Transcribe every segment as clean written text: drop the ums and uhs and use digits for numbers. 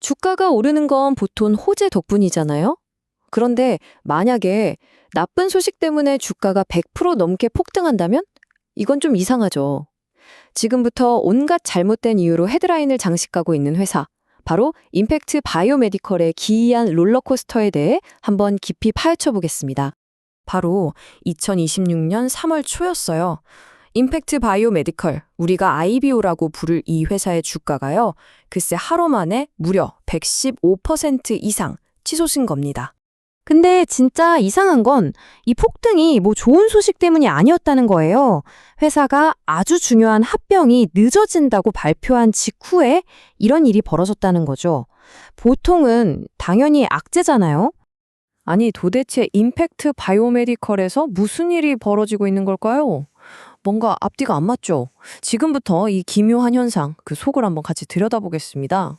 주가가 오르는 건 보통 호재 덕분이잖아요? 그런데 만약에 나쁜 소식 때문에 주가가 100% 넘게 폭등한다면? 이건 좀 이상하죠. 지금부터 온갖 잘못된 이유로 헤드라인을 장식하고 있는 회사, 바로 임팩트 바이오메디컬의 기이한 롤러코스터에 대해 한번 깊이 파헤쳐 보겠습니다. 바로 2026년 3월 초였어요. 임팩트 바이오메디컬, 우리가 IBO라고 부를 이 회사의 주가가요. 글쎄 하루 만에 무려 115% 이상 치솟은 겁니다. 근데 진짜 이상한 건 이 폭등이 뭐 좋은 소식 때문이 아니었다는 거예요. 회사가 아주 중요한 합병이 늦어진다고 발표한 직후에 이런 일이 벌어졌다는 거죠. 보통은 당연히 악재잖아요. 아니 도대체 임팩트 바이오메디컬에서 무슨 일이 벌어지고 있는 걸까요? 뭔가 앞뒤가 안 맞죠? 지금부터 이 기묘한 현상, 그 속을 한번 같이 들여다보겠습니다.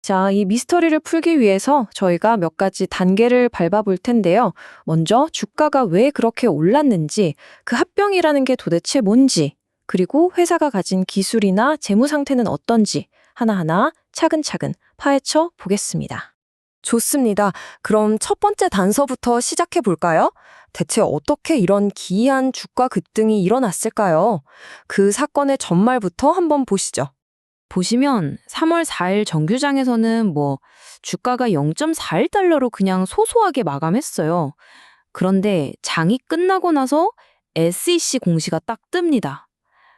자, 이 미스터리를 풀기 위해서 저희가 몇 가지 단계를 밟아볼 텐데요. 먼저 주가가 왜 그렇게 올랐는지, 그 합병이라는 게 도대체 뭔지, 그리고 회사가 가진 기술이나 재무 상태는 어떤지 하나하나 차근차근 파헤쳐 보겠습니다. 좋습니다. 그럼 첫 번째 단서부터 시작해 볼까요? 대체 어떻게 이런 기이한 주가 급등이 일어났을까요? 그 사건의 전말부터 한번 보시죠. 보시면 3월 4일 정규장에서는 주가가 0.41달러로 그냥 소소하게 마감했어요. 그런데 장이 끝나고 나서 SEC 공시가 딱 뜹니다.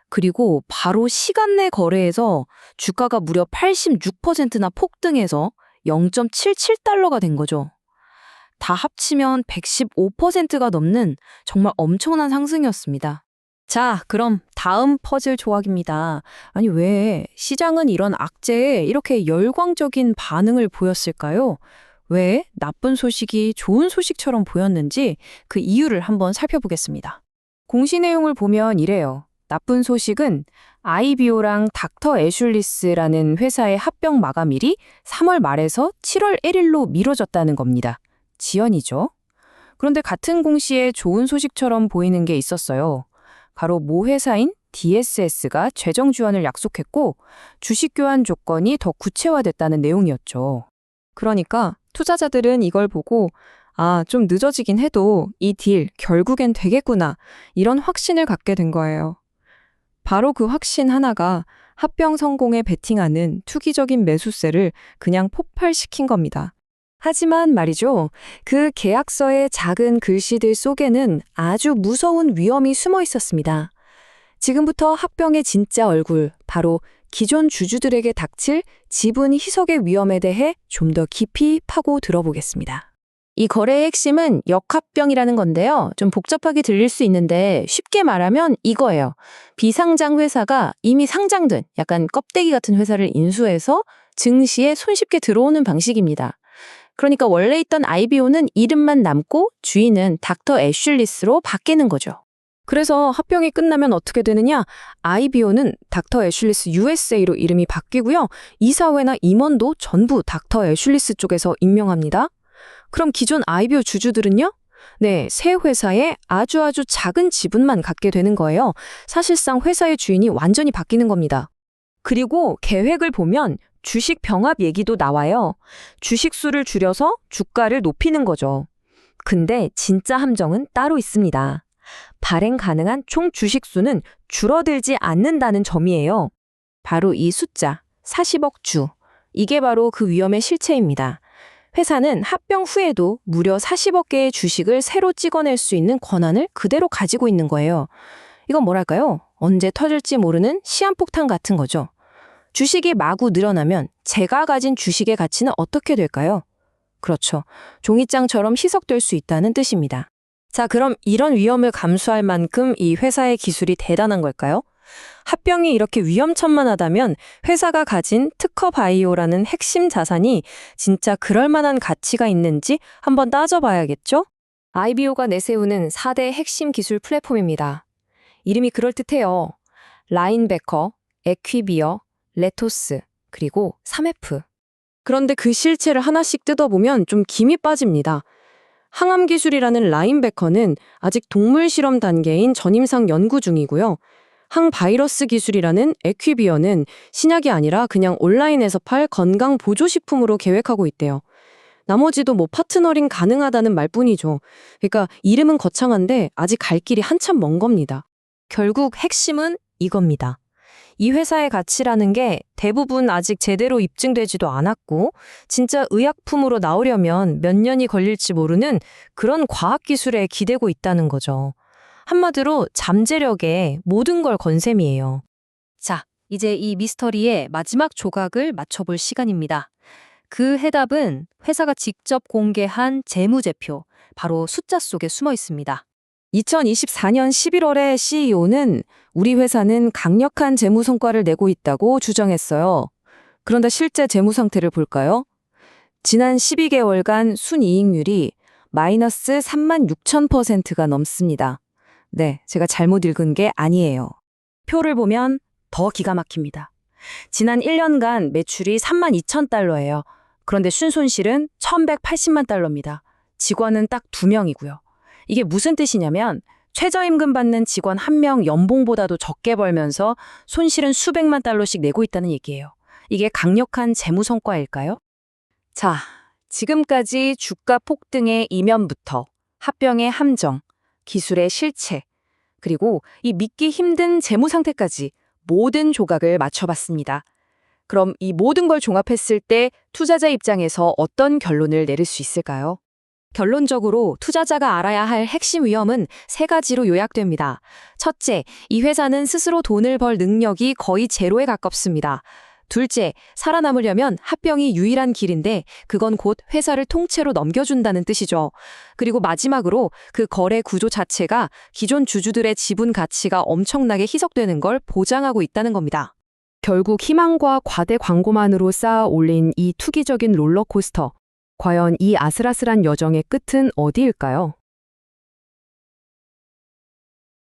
그리고 바로 시간 내 거래에서 주가가 무려 86%나 폭등해서 0.77달러가 된 거죠. 다 합치면 115%가 넘는 정말 엄청난 상승이었습니다. 자, 그럼 다음 퍼즐 조각입니다. 아니, 왜 시장은 이런 악재에 이렇게 열광적인 반응을 보였을까요? 왜 나쁜 소식이 좋은 소식처럼 보였는지 그 이유를 한번 살펴보겠습니다. 공시 내용을 보면 이래요. 나쁜 소식은 IBO랑 닥터 애슐리스라는 회사의 합병 마감일이 3월 말에서 7월 1일로 미뤄졌다는 겁니다. 지연이죠. 그런데 같은 공시에 좋은 소식처럼 보이는 게 있었어요. 바로 모 회사인 DSS가 재정 지원을 약속했고 주식 교환 조건이 더 구체화됐다는 내용이었죠. 그러니까 투자자들은 이걸 보고 좀 늦어지긴 해도 이 딜 결국엔 되겠구나 이런 확신을 갖게 된 거예요. 바로 그 확신 하나가 합병 성공에 베팅하는 투기적인 매수세를 그냥 폭발시킨 겁니다. 하지만 말이죠. 그 계약서의 작은 글씨들 속에는 아주 무서운 위험이 숨어 있었습니다. 지금부터 합병의 진짜 얼굴, 바로 기존 주주들에게 닥칠 지분 희석의 위험에 대해 좀 더 깊이 파고 들어보겠습니다. 이 거래의 핵심은 역합병이라는 건데요. 좀 복잡하게 들릴 수 있는데 쉽게 말하면 이거예요. 비상장 회사가 이미 상장된 약간 껍데기 같은 회사를 인수해서 증시에 손쉽게 들어오는 방식입니다. 그러니까 원래 있던 IBO는 이름만 남고 주인은 닥터 애슐리스로 바뀌는 거죠. 그래서 합병이 끝나면 어떻게 되느냐? IBO는 닥터 애슐리스 USA로 이름이 바뀌고요. 이사회나 임원도 전부 닥터 애슐리스 쪽에서 임명합니다. 그럼 기존 IBO 주주들은요? 네, 새 회사에 아주 작은 지분만 갖게 되는 거예요. 사실상 회사의 주인이 완전히 바뀌는 겁니다. 그리고 계획을 보면 주식 병합 얘기도 나와요. 주식 수를 줄여서 주가를 높이는 거죠. 근데 진짜 함정은 따로 있습니다. 발행 가능한 총 주식 수는 줄어들지 않는다는 점이에요. 바로 이 숫자, 40억 주. 이게 바로 그 위험의 실체입니다. 회사는 합병 후에도 무려 40억 개의 주식을 새로 찍어낼 수 있는 권한을 그대로 가지고 있는 거예요. 이건 뭐랄까요? 언제 터질지 모르는 시한폭탄 같은 거죠. 주식이 마구 늘어나면 제가 가진 주식의 가치는 어떻게 될까요? 그렇죠. 종이장처럼 희석될 수 있다는 뜻입니다. 자, 그럼 이런 위험을 감수할 만큼 이 회사의 기술이 대단한 걸까요? 합병이 이렇게 위험천만하다면 회사가 가진 특허 바이오라는 핵심 자산이 진짜 그럴 만한 가치가 있는지 한번 따져봐야겠죠? IBO가 내세우는 4대 핵심 기술 플랫폼입니다. 이름이 그럴듯해요. 라인베커, 에퀴비어, 레토스, 그리고 3F. 그런데 그 실체를 하나씩 뜯어보면 좀 김이 빠집니다. 항암 기술이라는 라인베커는 아직 동물 실험 단계인 전임상 연구 중이고요. 항바이러스 기술이라는 에퀴비어는 신약이 아니라 그냥 온라인에서 팔 건강 보조식품으로 계획하고 있대요. 나머지도 뭐 파트너링 가능하다는 말뿐이죠. 그러니까 이름은 거창한데 아직 갈 길이 한참 먼 겁니다. 결국 핵심은 이겁니다. 이 회사의 가치라는 게 대부분 아직 제대로 입증되지도 않았고 진짜 의약품으로 나오려면 몇 년이 걸릴지 모르는 그런 과학기술에 기대고 있다는 거죠. 한마디로 잠재력에 모든 걸 건 셈이에요. 자, 이제 이 미스터리의 마지막 조각을 맞춰볼 시간입니다. 그 해답은 회사가 직접 공개한 재무제표, 바로 숫자 속에 숨어 있습니다. 2024년 11월에 CEO는 우리 회사는 강력한 재무 성과를 내고 있다고 주장했어요. 그런데 실제 재무 상태를 볼까요? 지난 12개월간 순이익률이 마이너스 36,000%가 넘습니다. 네, 제가 잘못 읽은 게 아니에요. 표를 보면 더 기가 막힙니다. 지난 1년간 매출이 32,000달러예요. 그런데 순손실은 1,180만 달러입니다. 직원은 딱 2명이고요. 이게 무슨 뜻이냐면 최저임금 받는 직원 1명 연봉보다도 적게 벌면서 손실은 수백만 달러씩 내고 있다는 얘기예요. 이게 강력한 재무 성과일까요? 자, 지금까지 주가 폭등의 이면부터 합병의 함정, 기술의 실체, 그리고 이 믿기 힘든 재무 상태까지 모든 조각을 맞춰봤습니다. 그럼 이 모든 걸 종합했을 때 투자자 입장에서 어떤 결론을 내릴 수 있을까요? 결론적으로 투자자가 알아야 할 핵심 위험은 3가지로 요약됩니다. 첫째, 이 회사는 스스로 돈을 벌 능력이 거의 제로에 가깝습니다. 둘째, 살아남으려면 합병이 유일한 길인데 그건 곧 회사를 통째로 넘겨준다는 뜻이죠. 그리고 마지막으로 그 거래 구조 자체가 기존 주주들의 지분 가치가 엄청나게 희석되는 걸 보장하고 있다는 겁니다. 결국 희망과 과대 광고만으로 쌓아 올린 이 투기적인 롤러코스터. 과연 이 아슬아슬한 여정의 끝은 어디일까요?